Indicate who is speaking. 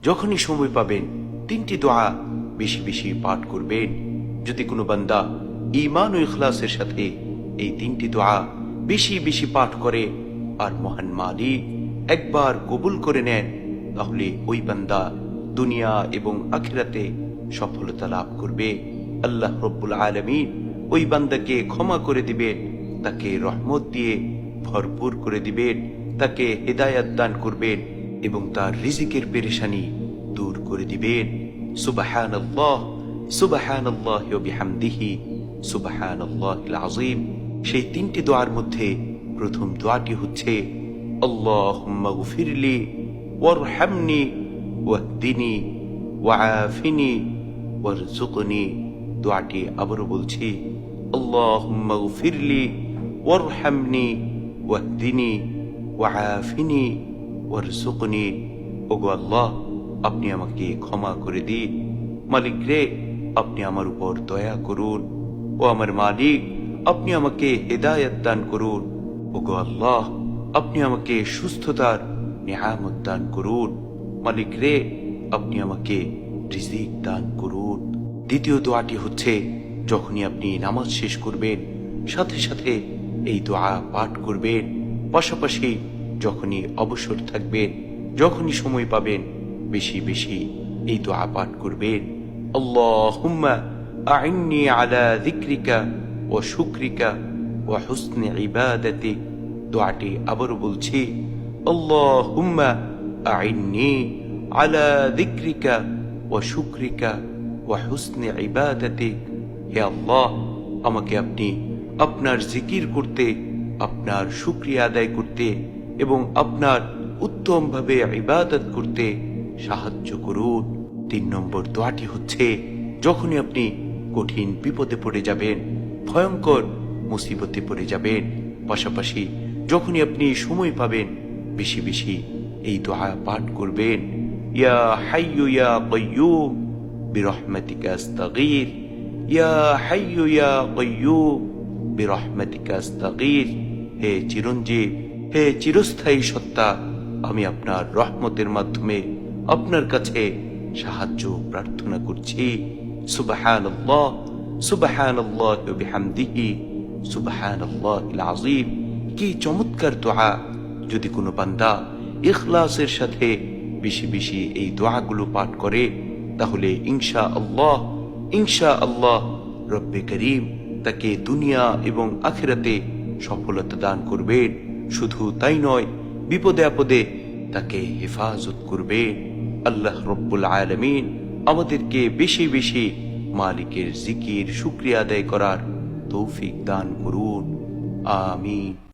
Speaker 1: যখনই সময় পাবেন তিনটি দোয়া বেশি বেশি পাঠ করবেন। যদি কোনো বান্দা ঈমান ও ইখলাসের সাথে এই তিনটি দোয়া বেশি বেশি পাঠ করে আর মহান মালিক একবার কবুল করে নেন, তাহলে ওই বান্দা দুনিয়া এবং আখিরাতে সফলতা লাভ করবে। আল্লাহ রব্বুল আলামিন ওই বান্দাকে ক্ষমা করে দিবেন, তাকে রহমত দিয়ে ভরপুর করে দিবেন, তাকে হেদায়াত দান করবেন এবং তার রিজিকের পেরেশানি দূর করে দিবেন। সুবহানাল্লাহ, সুবহানাল্লাহি ওয়া বিহামদিহি, সুবহানাল্লাহিল আযীম। সেই তিনটি দোয়ার মধ্যে প্রথম দোয়াটি হচ্ছে আল্লাহুম্মা গফিরলি ওয়ারহামনি ওয়াহদিনি ওয়াআফিনি ওয়ারযুকনি। দোয়াটি আবারও বলছি, আল্লাহুম্মা গফিরলি ওয়ারহামনি ওয়াহদিনি ওয়াআফিনি ওয়ারযুকনি। ওগো আল্লাহ, আপনি আমাকে ক্ষমা করে দিন। মালিক রে, আপনি আমার উপর দয়া করুন। ও আমার মালিক, আপনি আমাকে হেদায়েত দান করুন। ওগো আল্লাহ, আপনি আমাকে সুস্থতার নিয়ামত দান করুন। মালিক রে, আপনি আমাকে রিজিক দান করুন। দ্বিতীয় দোয়াটি হচ্ছে, যখনই আপনি নামাজ শেষ করবেন সাথে সাথে এই দোয়া পাঠ করবেন। পাশাপাশি যখনই অবসর থাকবেন, যখনই সময় পাবেন বেশি বেশি এই দোয়া পাঠ করবেন। আল্লাহুম্মা আইন্নি আলা যিকরিকা ওয়া শুকরিকা ওয়া হুসনি ইবাদাতিক। দোয়াটি আবারও বলছি, আল্লাহুম্মা আইন্নি আলা যিকরিকা ওয়া শুকরিকা ওয়া হুসনি ইবাদাতিক। হে আল্লাহ, আমাকে আপনি আপনার জিকির করতে, আপনার শুকরিয়া আদায় করতে এবং আপনার উত্তমভাবে ইবাদত করতে সাহায্য করুন। 3 নম্বর দোয়াটি হচ্ছে, যখনই আপনি কঠিন বিপদে পড়ে যাবেন, ভয়ঙ্কর মুসিবতে পড়ে যাবেন, পাশাপাশি যখনই আপনি সময় পাবেন বেশি বেশি এই দোয়া পাঠ করবেন। ইয়া হাইয়্যু ইয়া কাইয়্যুম বিরহমাতিকা আস্তাগীথ, ইয়া হাইয়্যু ইয়া কাইয়্যুম বিরহমাতিকা আস্তাগীথ। হে চিরঞ্জীব, হে চিরস্থায়ী সত্তা, আমি আপনার রহমতের মাধ্যমে আপনার কাছে সাহায্য প্রার্থনা করছি। সুবহানাল্লাহ, সুবহানাল্লাহি ওয়া বিহামদিহি, সুবহানাল্লাহিল আযীম। কি চমৎকার দোয়া! যদি কোনো বান্দা ইখলাসের সাথে বেশি বেশি এই দোয়াগুলো পাঠ করে, তাহলে ইনশাআল্লাহ ইনশাআল্লাহ রব্বে করিম তাকে দুনিয়া এবং আখিরাতে সফলতা দান করবেন। শুধু তাই নয়, বিপদে আপদে তাকে হেফাজত করবেন। আল্লাহ রব্বুল আলামিন আমাদেরকে বেশি বেশি মালিকের জিকির শুকরিয়া আদায় করার তৌফিক দান করুন। আমিন।